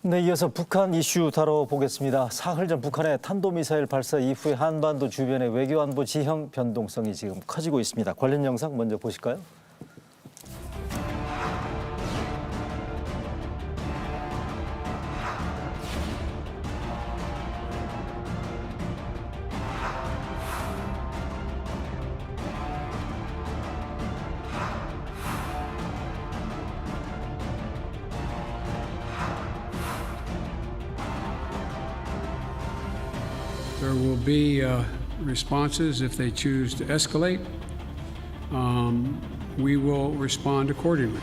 네, 이어서 북한 이슈 다뤄보겠습니다. 사흘 전 북한의 탄도미사일 발사 이후에 한반도 주변의 외교안보 지형 변동성이 지금 커지고 있습니다. 관련 영상 먼저 보실까요? There will be responses if they choose to escalate. We will respond accordingly.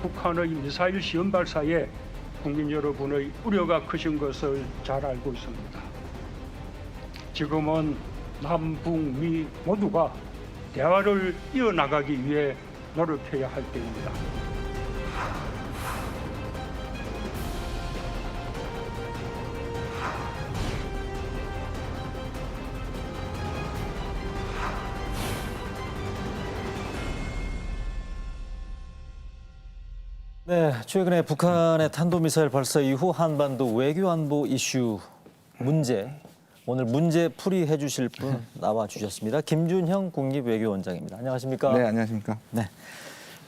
북한의 미사일 시험 발사에 국민 여러분의 우려가 크신 것을 잘 알고 있습니다. 지금은 남북미 모두가 대화를 이어나가기 위해 노력해야 할 때입니다. 네, 최근에 북한의 탄도미사일 발사 이후 한반도 외교안보 이슈 문제, 오늘 문제 풀이해 주실 분 나와 주셨습니다. 김준형 국립외교원장입니다. 안녕하십니까? 네, 안녕하십니까? 네,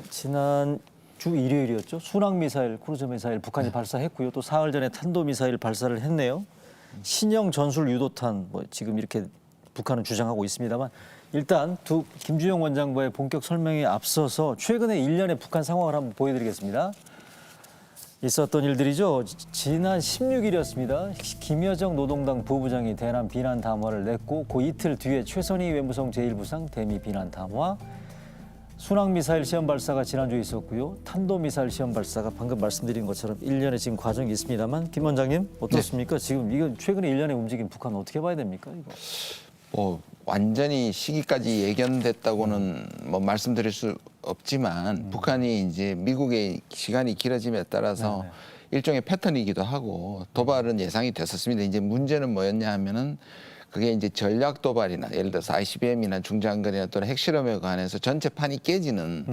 지난 주 일요일이었죠. 순항미사일, 크루즈미사일 북한이 발사했고요. 또 사흘 전에 탄도미사일 발사를 했네요. 신형 전술 유도탄, 지금 이렇게 북한은 주장하고 있습니다만 일단 김준형 원장과의 본격 설명에 앞서서 최근에 일련의 북한 상황을 한번 보여드리겠습니다. 있었던 일들이죠. 지난 16일이었습니다. 김여정 노동당 부부장이 대남 비난 담화를 냈고 그 이틀 뒤에 최선희 외무성 제1부상 대미 비난 담화, 순항미사일 시험 발사가 지난주에 있었고요. 탄도미사일 시험 발사가 방금 말씀드린 것처럼 일련의 지금 과정이 있습니다만 김 원장님 어떻습니까? 네. 지금 이건 최근에 일련의 움직임 북한 어떻게 봐야 됩니까? 이거? 완전히 시기까지 예견됐다고는 말씀드릴 수 없지만 북한이 이제 미국의 시간이 길어짐에 따라서 일종의 패턴이기도 하고 도발은 예상이 됐었습니다. 이제 문제는 뭐였냐 하면은 그게 이제 전략 도발이나 예를 들어서 ICBM이나 중장거리나 또는 핵실험에 관해서 전체 판이 깨지는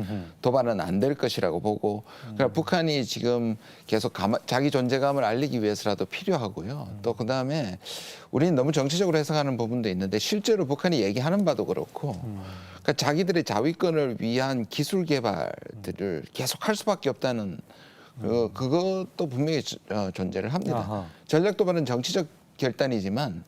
도발은 안 될 것이라고 보고 그러니까 북한이 지금 계속 자기 존재감을 알리기 위해서라도 필요하고요. 또 그다음에 우리는 너무 정치적으로 해석하는 부분도 있는데 실제로 북한이 얘기하는 바도 그렇고 그러니까 자기들의 자위권을 위한 기술 개발들을 계속 할 수밖에 없다는 그것도 분명히 존재를 합니다. 아하. 전략 도발은 정치적 결단이지만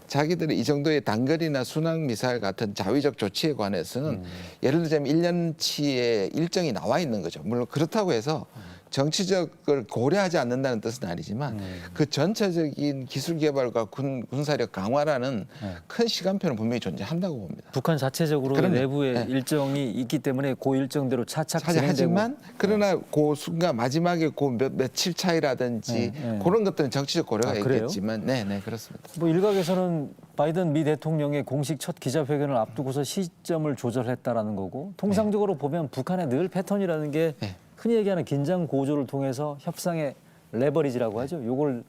자기들이 이 정도의 단거리나 순항 미사일 같은 자위적 조치에 관해서는 예를 들자면 1년치의 일정이 나와 있는 거죠. 물론 그렇다고 해서 정치적을 고려하지 않는다는 뜻은 아니지만 그 전체적인 기술 개발과 군사력 강화라는 큰 시간표는 분명히 존재한다고 봅니다. 북한 자체적으로 그럼요. 내부에 일정이 있기 때문에 그 일정대로 차착 진행되고. 하지만 그러나 그 순간 마지막에 그 며칠 차이라든지 그런 것들은 정치적 고려가 있겠지만 네, 그렇습니다. 일각에서는 바이든 미 대통령의 공식 첫 기자회견을 앞두고서 시점을 조절했다라는 거고 통상적으로 보면 북한의 늘 패턴이라는 게 흔히 얘기하는 긴장 고조를 통해서 협상의 레버리지라고 하죠. 요걸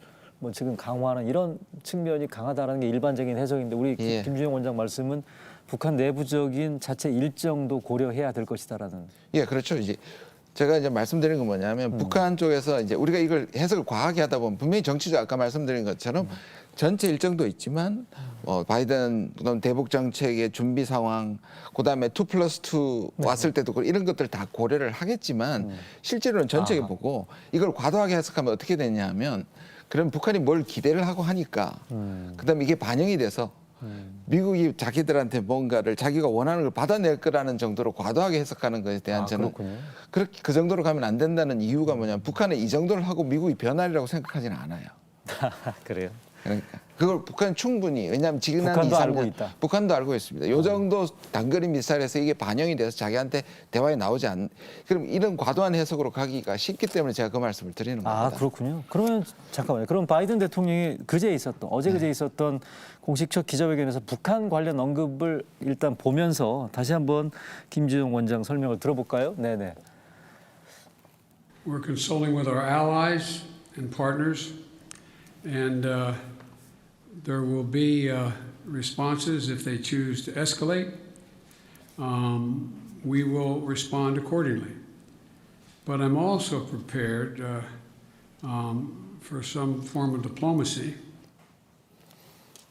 지금 강화하는 이런 측면이 강하다는 게 일반적인 해석인데 우리 김준형 원장 말씀은 북한 내부적인 자체 일정도 고려해야 될 것이다라는. 예, 그렇죠. 이제 제가 이제 말씀드린 건 뭐냐면 북한 쪽에서 이제 우리가 이걸 해석을 과하게 하다 보면 분명히 정치적 아까 말씀드린 것처럼 전체 일정도 있지만 바이든 대북 정책의 준비 상황, 그다음에 2+2 왔을 때도 이런 것들 다 고려를 하겠지만 실제로는 전체에 보고 이걸 과도하게 해석하면 어떻게 되냐면 그럼 북한이 뭘 기대를 하고 하니까 그다음에 이게 반영이 돼서 미국이 자기들한테 뭔가를 자기가 원하는 걸 받아낼 거라는 정도로 과도하게 해석하는 것에 대한 저는 그렇게 그 정도로 가면 안 된다는 이유가 뭐냐면 북한은 이 정도를 하고 미국이 변하리라고 생각하지는 않아요. 그래요? 그러니까 그걸 북한은 충분히 왜냐하면 지금 북한도 알고 있다. 북한도 알고 있습니다. 요 정도 단거리 미사일에서 이게 반영이 돼서 자기한테 대화에 나오지 않는 그럼 이런 과도한 해석으로 가기가 쉽기 때문에 제가 그 말씀을 드리는 겁니다. 아 그렇군요. 그러면 잠깐만요. 그럼 바이든 대통령이 어제 있었던 공식 첫 기자회견에서 북한 관련 언급을 일단 보면서 다시 한번 김준형 원장 설명을 들어볼까요? 네네. We're consulting with our allies and partners and there will be responses if they choose to escalate. We will respond accordingly. But I'm also prepared for some form of diplomacy.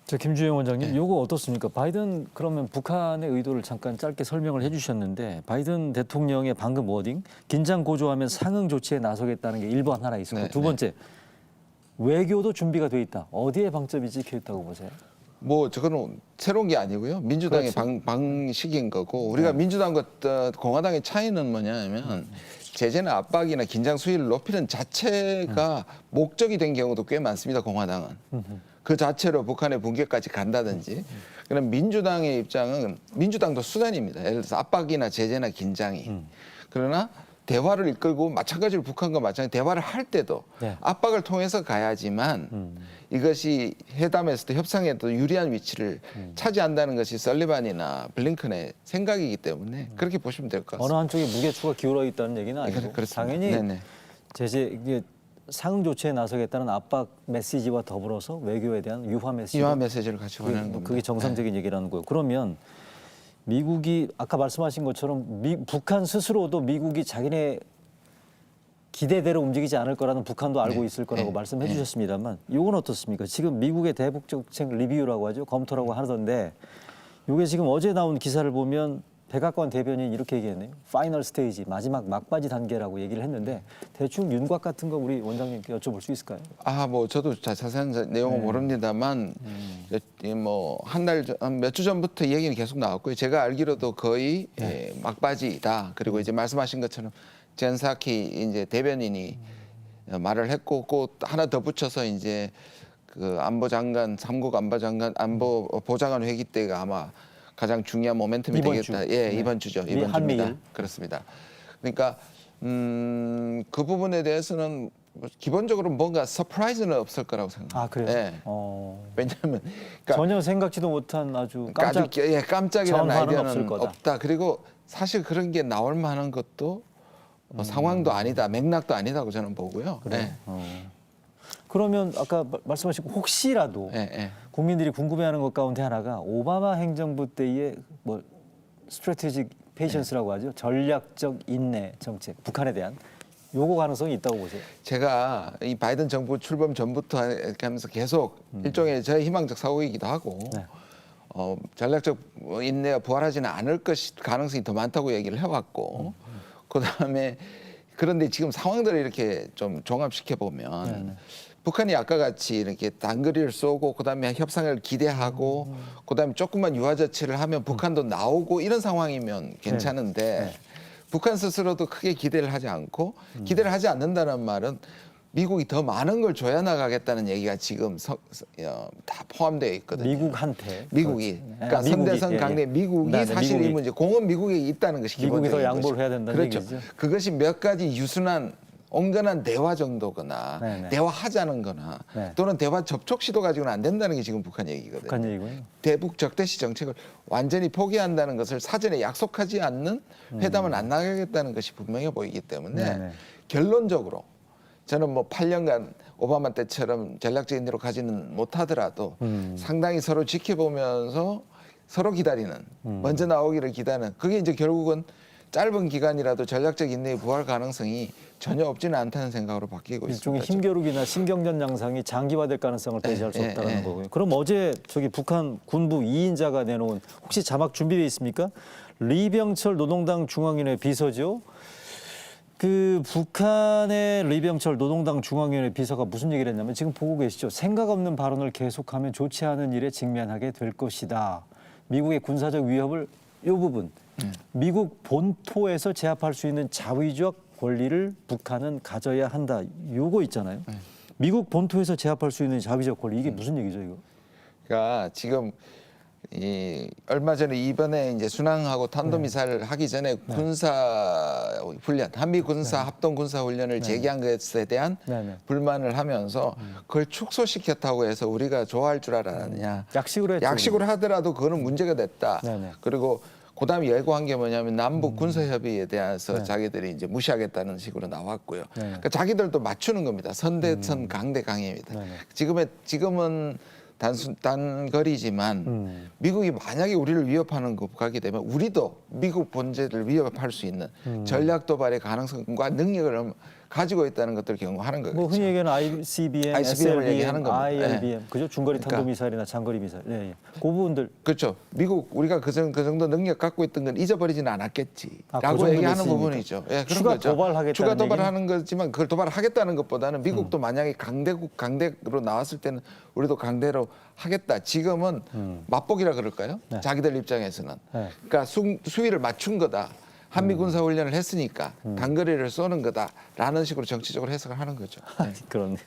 저 김주영 원장님, 요거 어떻습니까? 바이든 그러면 북한의 의도를 잠깐 짧게 설명을 해주셨는데 바이든 대통령의 방금 워딩 긴장 고조하면 상응 조치에 나서겠다는 게 1번 하나 있었고 네, 두 번째 외교도 준비가 돼 있다. 어디에 방점이 찍혀 있다고 보세요? 뭐 저거는 새로운 게 아니고요. 민주당의 그렇죠. 방식인 거고 우리가 민주당과 공화당의 차이는 뭐냐면 제재나 압박이나 긴장 수위를 높이는 자체가 목적이 된 경우도 꽤 많습니다. 공화당은. 그 자체로 북한의 붕괴까지 간다든지. 그럼 민주당의 입장은 민주당도 수단입니다. 예를 들어서 압박이나 제재나 긴장이. 그러나 대화를 이끌고 마찬가지로 북한과 마찬가지로 대화를 할 때도 네. 압박을 통해서 가야지만 이것이 회담에서도 협상에도 유리한 위치를 차지한다는 것이 설리반이나 블링컨의 생각이기 때문에 그렇게 보시면 될 것 어느 같습니다. 한쪽에 무게추가 기울어 있다는 얘기는 아니고 그렇습니다. 당연히 네네. 제재 이게 상응 조치에 나서겠다는 압박 메시지와 더불어서 외교에 대한 유화 메시지. 유화 메시지를 같이 보내는 겁니다. 그게 정상적인 얘기라는 거예요. 그러면 미국이 아까 말씀하신 것처럼 북한 스스로도 미국이 자기네 기대대로 움직이지 않을 거라는 북한도 알고 있을 거라고 말씀해 주셨습니다만 이건 어떻습니까? 지금 미국의 대북 정책 리뷰라고 하죠. 검토라고 하던데 이게 지금 어제 나온 기사를 보면 백악관 대변인이 이렇게 얘기했네요. 파이널 스테이지, 마지막 막바지 단계라고 얘기를 했는데 대충 윤곽 같은 거 우리 원장님께 여쭤볼 수 있을까요? 뭐 저도 자세한 내용은 모릅니다만 뭐 한 달 몇 주 전부터 이 얘기는 계속 나왔고요. 제가 알기로도 거의 막바지다. 그리고 이제 말씀하신 것처럼 젠 사키 이제 대변인이 말을 했고 또 하나 더 붙여서 이제 그 안보장관, 삼국 안보장관, 안보보좌관 회기 때가 아마 가장 중요한 모멘텀이 이번 되겠다. 주. 예, 네. 이번 주죠. 이번 주입니다. 한미일. 그렇습니다. 그러니까 그 부분에 대해서는 기본적으로 뭔가 서프라이즈는 없을 거라고 생각합니다. 아 그래요? 예. 왜냐하면 그러니까 전혀 생각지도 못한 아주 깜짝 깜짝이라는 전환은 없을 아이디어는 거다. 없다. 그리고 사실 그런 게 나올 만한 것도 상황도 아니다, 맥락도 아니다고 저는 보고요. 그래요? 그러면 아까 말씀하신 혹시라도 국민들이 궁금해하는 것 가운데 하나가 오바마 행정부 때의 뭐 스트래티직 페이션스라고 하죠. 전략적 인내 정책, 북한에 대한 요거 가능성이 있다고 보세요. 제가 이 바이든 정부 출범 전부터 이렇게 하면서 계속 일종의 저의 희망적 사고이기도 하고 전략적 인내가 부활하지는 않을 것이 가능성이 더 많다고 얘기를 해왔고 그다음에 그런데 지금 상황들을 이렇게 좀 종합시켜 보면 북한이 아까 같이 이렇게 단거리를 쏘고 그다음에 협상을 기대하고 그다음에 조금만 유화 조치를 하면 북한도 나오고 이런 상황이면 괜찮은데 북한 스스로도 크게 기대를 하지 않고 기대를 하지 않는다는 말은 미국이 더 많은 걸 줘야 나가겠다는 얘기가 지금 다 포함되어 있거든요. 미국한테. 미국이. 그렇지. 그러니까 선대선 강대 미국이 사실 이 문제 공은 미국에 있다는 것이 미국이 기본적인 더 양보를 것이죠. 해야 된다는 그렇죠. 얘기죠. 그것이 몇 가지 유순한 온건한 대화 정도거나 대화하자는 거나 또는 대화 접촉 시도 가지고는 안 된다는 게 지금 북한 얘기거든요. 북한 얘기군요. 대북 적대시 정책을 완전히 포기한다는 것을 사전에 약속하지 않는 회담은 안 나가겠다는 것이 분명해 보이기 때문에 결론적으로 저는 뭐 8년간 오바마 때처럼 전략적 인내로 가지는 못하더라도 상당히 서로 지켜보면서 서로 기다리는 먼저 나오기를 기다리는 그게 이제 결국은 짧은 기간이라도 전략적 인내의 부활 가능성이 전혀 없지는 않다는 생각으로 바뀌고 일종의 있습니다. 힘겨루기나 신경전 양상이 장기화될 가능성을 배제할 수 없다는 거고요. 그럼 어제 저기 북한 군부 2인자가 내놓은 혹시 자막 준비되어 있습니까? 리병철 노동당 중앙위원회 비서죠. 그 북한의 리병철 노동당 중앙위원회 비서가 무슨 얘기를 했냐면 지금 보고 계시죠. 생각 없는 발언을 계속하면 좋지 않은 일에 직면하게 될 것이다. 미국의 군사적 위협을 이 부분 미국 본토에서 제압할 수 있는 자위적 권리를 북한은 가져야 한다. 요거 있잖아요. 미국 본토에서 제압할 수 있는 자위적 권리 이게 무슨 얘기죠 이거? 그러니까 지금 이 얼마 전에 이번에 이제 순항하고 탄도미사일을 하기 전에 군사 훈련, 한미 군사 합동 군사 훈련을 재개한 것에 대한 불만을 하면서 그걸 축소시켰다고 해서 우리가 좋아할 줄 알았느냐? 약식으로 했죠. 약식으로 하더라도 그거는 문제가 됐다. 그리고 그다음에 예고한 게 뭐냐면 남북 군사 협의에 대해서 자기들이 이제 무시하겠다는 식으로 나왔고요. 그러니까 자기들도 맞추는 겁니다. 선대선 강대 강입니다. 지금은 단거리지만 미국이 만약에 우리를 위협하는 것까지 되면 우리도 미국 본질을 위협할 수 있는 전략 도발의 가능성과 능력을 가지고 있다는 것들을 경고하는 거죠. 뭐 흔히 얘기하는 ICBM, ICBM을 얘기하는 SLBM, 겁니다. ILBM, 그죠? 중거리 탄도 그러니까. 미사일이나 장거리 미사일. 예, 예. 그 부분들 그렇죠. 미국 우리가 그 정도 능력 갖고 있던 건 잊어버리지는 않았겠지라고 그 정도 얘기하는 메시지입니까? 부분이죠. 예, 그런 추가 거죠. 도발하겠다는 추가 얘기는? 도발하는 거지만 그걸 도발하겠다는 것보다는 미국도 만약에 강대로 나왔을 때는 우리도 강대로 하겠다. 지금은 맛보기라 그럴까요? 네. 자기들 입장에서는. 네. 그러니까 수위를 맞춘 거다. 한미 군사 훈련을 했으니까 단거리를 쏘는 거다라는 식으로 정치적으로 해석을 하는 거죠. 네. 그렇네요.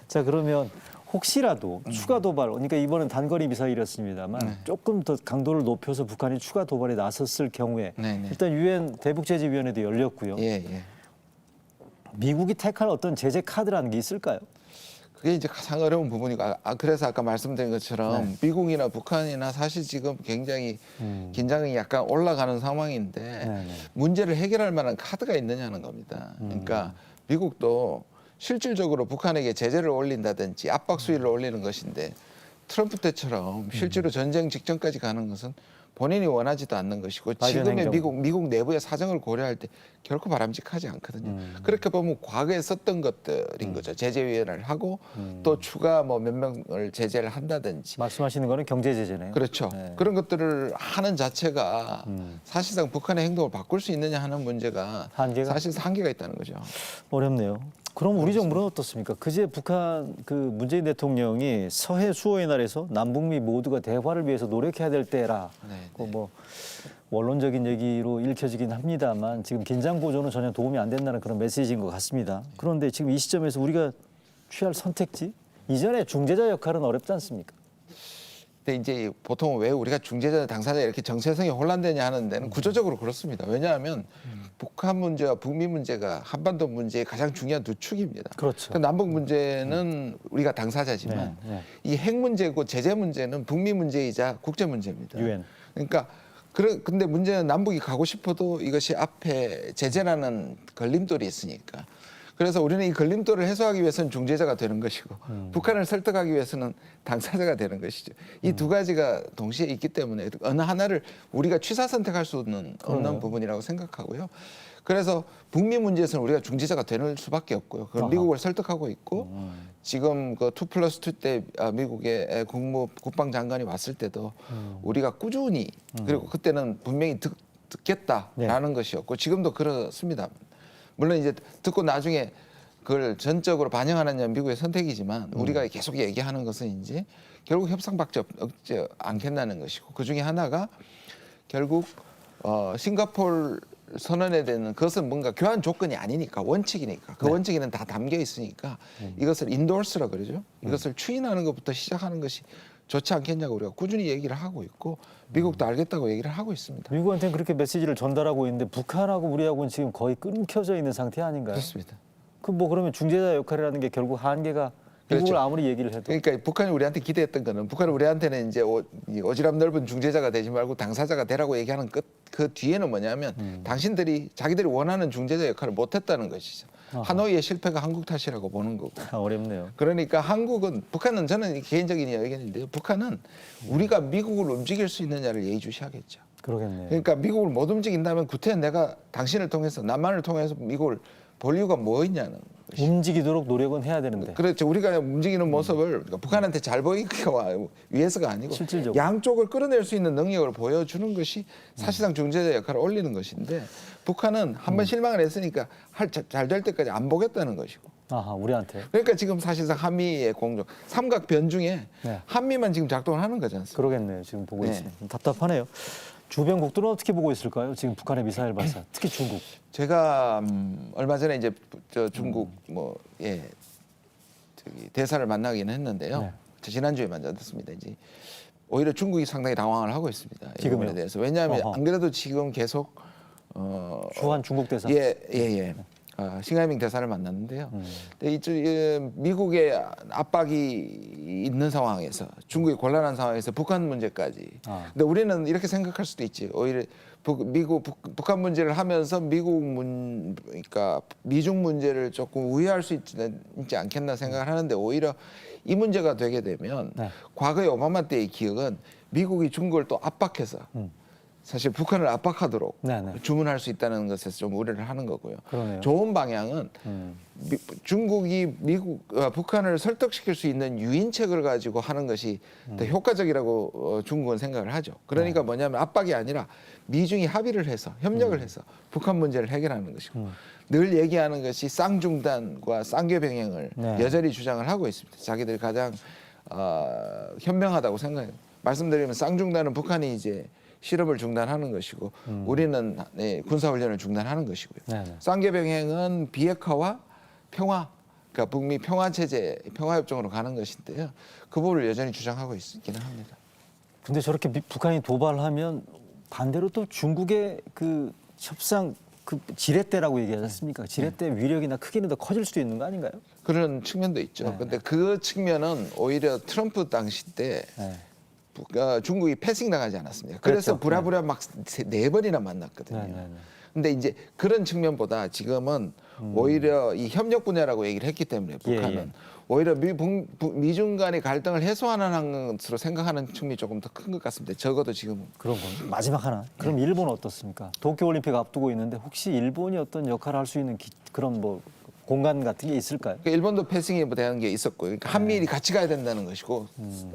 자, 그러면 혹시라도 추가 도발, 그러니까 이번엔 단거리 미사일이었습니다만 조금 더 강도를 높여서 북한이 추가 도발에 나섰을 경우에 네. 일단 유엔 대북제재위원회도 열렸고요. 예. 미국이 택할 어떤 제재 카드라는 게 있을까요? 그게 이제 가장 어려운 부분이고 그래서 아까 말씀드린 것처럼 미국이나 북한이나 사실 지금 굉장히 긴장이 약간 올라가는 상황인데 문제를 해결할 만한 카드가 있느냐는 겁니다. 그러니까 미국도 실질적으로 북한에게 제재를 올린다든지 압박 수위를 올리는 것인데 트럼프 때처럼 실제로 전쟁 직전까지 가는 것은 본인이 원하지도 않는 것이고 바이든 지금의 행정. 미국 내부의 사정을 고려할 때 결코 바람직하지 않거든요. 그렇게 보면 과거에 썼던 것들인 거죠. 제재위원회를 하고 또 추가 뭐 몇 명을 제재를 한다든지. 말씀하시는 거는 경제 제재네요. 그렇죠. 네. 그런 것들을 하는 자체가 사실상 북한의 행동을 바꿀 수 있느냐 하는 문제가 한계가? 사실 한계가 있다는 거죠. 어렵네요. 그럼 우리 정부는 어떻습니까? 그제 북한 그 문재인 대통령이 서해 수호의 날에서 남북미 모두가 대화를 위해서 노력해야 될 때라. 뭐 원론적인 얘기로 읽혀지긴 합니다만 지금 긴장 보조는 전혀 도움이 안 된다는 그런 메시지인 것 같습니다. 그런데 지금 이 시점에서 우리가 취할 선택지 이전에 중재자 역할은 어렵지 않습니까? 근데 이제 보통 왜 우리가 중재자, 당사자 이렇게 정체성이 혼란되냐 하는 데는 구조적으로 그렇습니다. 왜냐하면 북한 문제와 북미 문제가 한반도 문제의 가장 중요한 두 축입니다. 그렇죠. 남북 문제는 우리가 당사자지만 네. 이 핵 문제고 제재 문제는 북미 문제이자 국제 문제입니다. 유엔. 그러니까 근데 문제는 남북이 가고 싶어도 이것이 앞에 제재라는 걸림돌이 있으니까. 그래서 우리는 이 걸림돌을 해소하기 위해서는 중재자가 되는 것이고 북한을 설득하기 위해서는 당사자가 되는 것이죠. 이 두 가지가 동시에 있기 때문에 어느 하나를 우리가 취사 선택할 수는 없는 부분이라고 생각하고요. 그래서 북미 문제에서는 우리가 중재자가 되는 수밖에 없고요. 그걸 미국을 설득하고 있고 지금 그 2+2 때 미국의 국방장관이 왔을 때도 우리가 꾸준히 그리고 그때는 분명히 듣겠다라는 것이었고 지금도 그렇습니다. 물론 이제 듣고 나중에 그걸 전적으로 반영하느냐 미국의 선택이지만 우리가 계속 얘기하는 것은 이제 결국 협상밖에 없지 않겠다는 것이고 그 중에 하나가 결국 싱가포르 선언에 대한 그것은 뭔가 교환 조건이 아니니까 원칙이니까 그 원칙에는 다 담겨 있으니까 이것을 인도스라 그러죠. 이것을 추인하는 것부터 시작하는 것이 좋지 않겠냐고 우리가 꾸준히 얘기를 하고 있고 미국도 알겠다고 얘기를 하고 있습니다. 미국한테는 그렇게 메시지를 전달하고 있는데 북한하고 우리하고는 지금 거의 끊겨져 있는 상태 아닌가요? 그렇습니다. 그 뭐 그러면 중재자 역할이라는 게 결국 한계가 미국을 그렇죠. 아무리 얘기를 해도 그러니까 북한이 우리한테 기대했던 거는 북한은 우리한테는 이제 오지랖 넓은 중재자가 되지 말고 당사자가 되라고 얘기하는 그 뒤에는 뭐냐면 자기들이 원하는 중재자 역할을 못했다는 것이죠. 하노이의 실패가 한국 탓이라고 보는 거고. 어렵네요. 그러니까 북한은 저는 개인적인 의견인데요. 북한은 우리가 미국을 움직일 수 있느냐를 예의주시하겠죠. 그러겠네요. 그러니까 미국을 못 움직인다면 구태여 내가 당신을 통해서 남한을 통해서 미국을 볼 이유가 뭐 있냐는 것이. 움직이도록 노력은 해야 되는데. 그렇죠. 우리가 움직이는 모습을 그러니까 북한한테 잘 보이기가 위해서가 아니고 실질적으로. 양쪽을 끌어낼 수 있는 능력을 보여주는 것이 사실상 중재자 역할을 올리는 것인데 북한은 한번 실망을 했으니까 잘 될 때까지 안 보겠다는 것이고. 아하, 우리한테. 그러니까 지금 사실상 한미의 공조 삼각변 중에 네. 한미만 지금 작동을 하는 거지 않습니까? 그러겠네요. 지금 보고 네. 있으면 답답하네요. 주변국들은 어떻게 보고 있을까요? 지금 북한의 미사일 발사, 특히 중국. 제가 얼마 전에 이제 중국 대사를 만나기는 했는데요. 네. 지난주에 만났습니다. 이제 오히려 중국이 상당히 당황을 하고 있습니다. 이 지금요? 부분에 대해서. 왜냐하면 어허. 안 그래도 지금 계속 주한 중국 대사. 예. 싱하이밍 대사를 만났는데요. 근데 이쪽 미국의 압박이 있는 상황에서 중국이 곤란한 상황에서 북한 문제까지. 근데 우리는 이렇게 생각할 수도 있지. 오히려 북한 문제를 하면서 그러니까 미중 문제를 조금 우회할 수 있지 않겠나 생각을 하는데 오히려 이 문제가 되게 되면 네. 과거의 오바마 때의 기억은 미국이 중국을 또 압박해서 사실 북한을 압박하도록 네네. 주문할 수 있다는 것에서 좀 우려를 하는 거고요. 그러네요. 좋은 방향은 중국이 북한을 설득시킬 수 있는 유인책을 가지고 하는 것이 더 효과적이라고 중국은 생각을 하죠. 그러니까 뭐냐면 압박이 아니라 미중이 합의를 해서 협력을 해서 북한 문제를 해결하는 것이고 늘 얘기하는 것이 쌍중단과 쌍궤병행을 네. 여전히 주장을 하고 있습니다. 자기들이 가장 현명하다고 생각해요. 말씀드리면 쌍중단은 북한이 이제 실험을 중단하는 것이고 우리는 군사훈련을 중단하는 것이고요. 네네. 쌍궤병행은 비핵화와 평화, 그러니까 북미 평화체제, 평화협정으로 가는 것인데요. 그 부분을 여전히 주장하고 있기는 합니다. 근데 저렇게 북한이 도발하면 반대로 또 중국의 그 협상 그 지렛대라고 얘기하지 않습니까? 지렛대 위력이나 크기는 더 커질 수도 있는 거 아닌가요? 그런 측면도 있죠. 그런데 그 측면은 오히려 트럼프 당시 때 네. 중국이 패싱 당하지 않았습니까? 그래서 그렇죠. 부랴부랴 막 4번이나 만났거든요. 네네네. 근데 이제 그런 측면보다 지금은 오히려 이 협력 분야라고 얘기를 했기 때문에 북한은 예. 오히려 미중 간의 갈등을 해소하는 것으로 생각하는 측면이 조금 더 큰 것 같습니다. 적어도 지금은. 그런 건 마지막 하나. 그럼 일본은 어떻습니까? 도쿄올림픽 앞두고 있는데 혹시 일본이 어떤 역할을 할 수 있는 그런 뭐 공간 같은 게 있을까요? 그러니까 일본도 패싱에 대한 게 있었고 그러니까 한미일이 같이 가야 된다는 것이고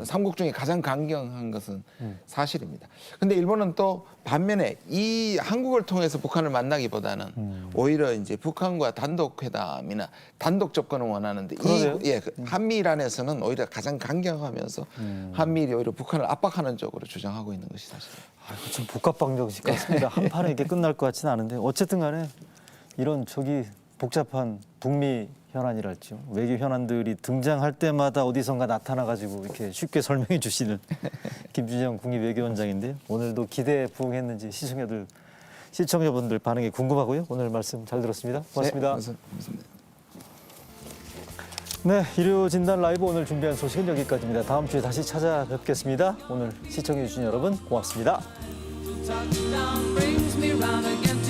삼국 중에 가장 강경한 것은 사실입니다. 근데 일본은 또 반면에 이 한국을 통해서 북한을 만나기보다는 오히려 이제 북한과 단독 회담이나 단독 접근을 원하는데 그러네요. 한미일 안에서는 오히려 가장 강경하면서 한미일이 오히려 북한을 압박하는 쪽으로 주장하고 있는 것이 사실입니다. 아이고, 좀 복합방정식 같습니다. 한 판에 이렇게 끝날 것 같지는 않은데 어쨌든 간에 이런 복잡한 북미 현안이랄지요. 외교 현안들이 등장할 때마다 어디선가 나타나가지고 이렇게 쉽게 설명해 주시는 김준영 국립외교원장인데요. 오늘도 기대에 부응했는지 시청자분들 반응이 궁금하고요. 오늘 말씀 잘 들었습니다. 고맙습니다. 네, 고맙습니다. 네, 일요 진단 라이브 오늘 준비한 소식은 여기까지입니다. 다음 주에 다시 찾아뵙겠습니다. 오늘 시청해 주신 여러분 고맙습니다. Touchdown brings me round again.